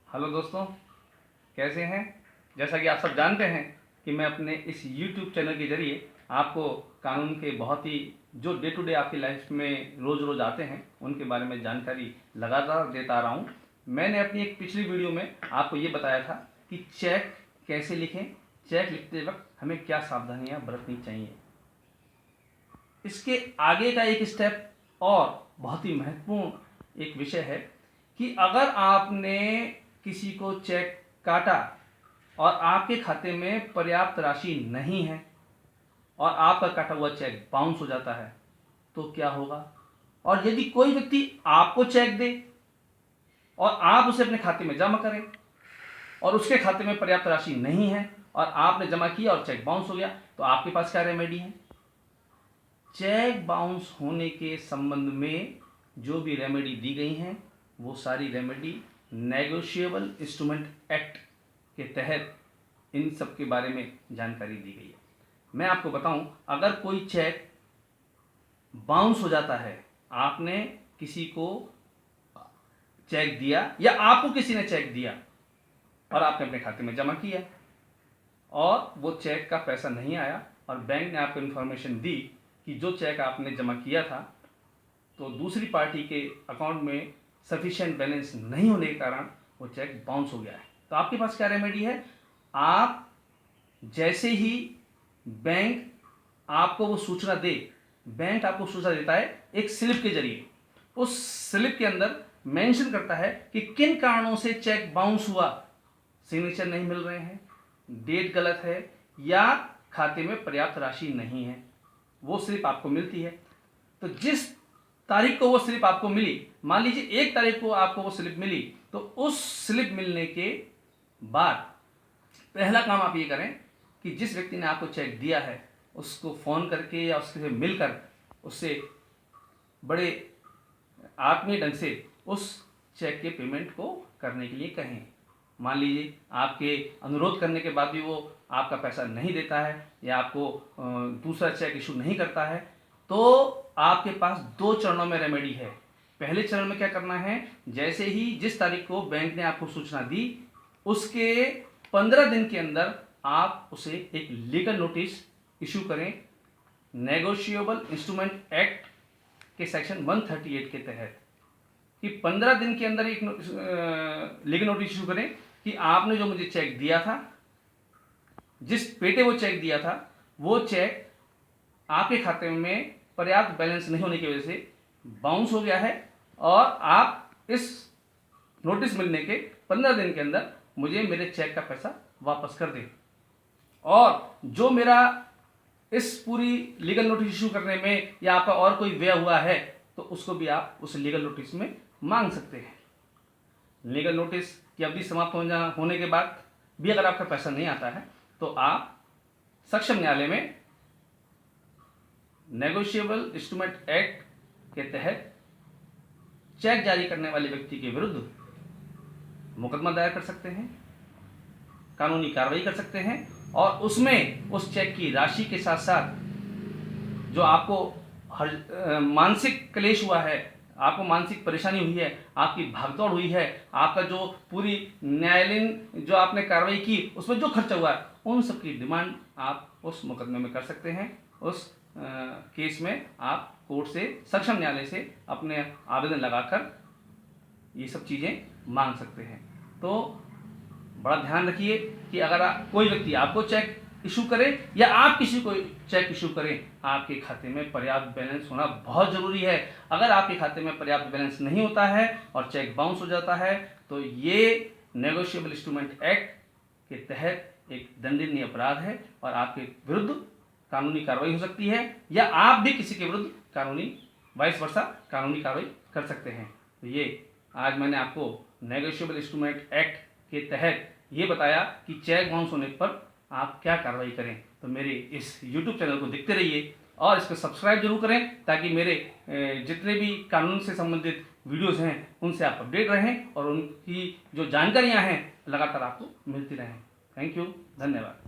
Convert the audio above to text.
Hello दोस्तों, कैसे हैं। जैसा कि आप सब जानते हैं कि मैं अपने इस YouTube चैनल के ज़रिए आपको कानून के बहुत ही जो डे टू डे आपकी लाइफ में रोज़ रोज़ आते हैं उनके बारे में जानकारी लगातार देता आ रहा हूँ। मैंने अपनी एक पिछली वीडियो में आपको ये बताया था कि चेक कैसे लिखें, चेक लिखते वक्त हमें क्या सावधानियाँ बरतनी चाहिए। इसके आगे का एक स्टेप और बहुत ही महत्वपूर्ण एक विषय है कि अगर आपने किसी को चेक काटा और आपके खाते में पर्याप्त राशि नहीं है और आपका काटा हुआ चेक बाउंस हो जाता है तो क्या होगा। और यदि कोई व्यक्ति आपको चेक दे और आप उसे अपने खाते में जमा करें और उसके खाते में पर्याप्त राशि नहीं है और आपने जमा किया और चेक बाउंस हो गया तो आपके पास क्या रेमेडी है। चेक बाउंस होने के संबंध में जो भी रेमेडी दी गई हैं वो सारी रेमेडी नेगोशिएबल इंस्ट्रूमेंट एक्ट के तहत इन सब के बारे में जानकारी दी गई है। मैं आपको बताऊं, अगर कोई चेक बाउंस हो जाता है, आपने किसी को चेक दिया या आपको किसी ने चेक दिया और आपने अपने खाते में जमा किया और वो चेक का पैसा नहीं आया और बैंक ने आपको इन्फॉर्मेशन दी कि जो चेक आपने जमा किया था तो दूसरी पार्टी के अकाउंट में सफिशिएंट बैलेंस नहीं होने के कारण वो चेक बाउंस हो गया है, तो आपके पास क्या रेमेडी है। आप जैसे ही बैंक आपको वो सूचना दे, बैंक आपको सूचना देता है एक स्लिप के जरिए। उस स्लिप के अंदर मेंशन करता है कि किन कारणों से चेक बाउंस हुआ, सिग्नेचर नहीं मिल रहे हैं, डेट गलत है या खाते में पर्याप्त राशि नहीं है। वो स्लिप आपको मिलती है। तो जिस तारीख को वो स्लिप आपको मिली, मान लीजिए 1 तारीख को आपको वो स्लिप मिली, तो उस स्लिप मिलने के बाद पहला काम आप ये करें कि जिस व्यक्ति ने आपको चेक दिया है उसको फ़ोन करके या उससे मिलकर उससे बड़े आत्मीय ढंग से उस चेक के पेमेंट को करने के लिए कहें। मान लीजिए आपके अनुरोध करने के बाद भी वो आपका पैसा नहीं देता है या आपको दूसरा चेक इशू नहीं करता है, तो आपके पास 2 चरणों में रेमेडी है। पहले चरण में क्या करना है, जैसे ही जिस तारीख को बैंक ने आपको सूचना दी उसके 15 दिन के अंदर आप उसे एक लीगल नोटिस इशू करें नेगोशिएबल इंस्ट्रूमेंट एक्ट के सेक्शन 138 के तहत, कि 15 दिन के अंदर एक लीगल नोटिस इशू करें कि आपने जो मुझे चेक दिया था, जिस पेटे वो चेक दिया था, वो चेक आपके खाते में पर्याप्त बैलेंस नहीं होने की वजह से बाउंस हो गया है और आप इस नोटिस मिलने के 15 दिन के अंदर मुझे मेरे चेक का पैसा वापस कर दें। और जो मेरा इस पूरी लीगल नोटिस इशू करने में या आपका और कोई व्यय हुआ है तो उसको भी आप उस लीगल नोटिस में मांग सकते हैं। लीगल नोटिस की अवधि समाप्त होने के बाद भी अगर आपका पैसा नहीं आता है तो आप सक्षम न्यायालय में नेगोशिएबल इंस्ट्रूमेंट एक्ट के तहत चेक जारी करने वाले व्यक्ति के विरुद्ध मुकदमा दायर कर सकते हैं, कानूनी कार्रवाई कर सकते हैं और उसमें उस चेक की राशि के साथ साथ जो आपको मानसिक क्लेश हुआ है, आपको मानसिक परेशानी हुई है, आपकी भागदौड़ हुई है, आपका जो पूरी न्यायालयीन जो आपने कार्रवाई की उसमें जो खर्चा हुआ है, उन सब की डिमांड आप उस मुकदमे में कर सकते हैं। उस केस में आप कोर्ट से, सक्षम न्यायालय से अपने आवेदन लगाकर ये सब चीज़ें मांग सकते हैं। तो बड़ा ध्यान रखिए कि अगर कोई व्यक्ति आपको चेक इशू करे या आप किसी को चेक इशू करें, आपके खाते में पर्याप्त बैलेंस होना बहुत ज़रूरी है। अगर आपके खाते में पर्याप्त बैलेंस नहीं होता है और चेक बाउंस हो जाता है तो ये नेगोशिएबल इंस्ट्रूमेंट एक्ट के तहत एक दंडनीय अपराध है और आपके विरुद्ध कानूनी कार्रवाई हो सकती है या आप भी किसी के विरुद्ध कानूनी वाइस वर्सा कानूनी कार्रवाई कर सकते हैं। तो ये आज मैंने आपको नेगोशिएबल इंस्ट्रूमेंट एक्ट के तहत ये बताया कि चेक बाउंस होने पर आप क्या कार्रवाई करें। तो मेरे इस YouTube चैनल को देखते रहिए और इसको सब्सक्राइब जरूर करें ताकि मेरे जितने भी कानून से संबंधित वीडियोस हैं उनसे आप अपडेट रहें और उनकी जो जानकारियां हैं लगातार आपको मिलती रहें। थैंक यू, धन्यवाद।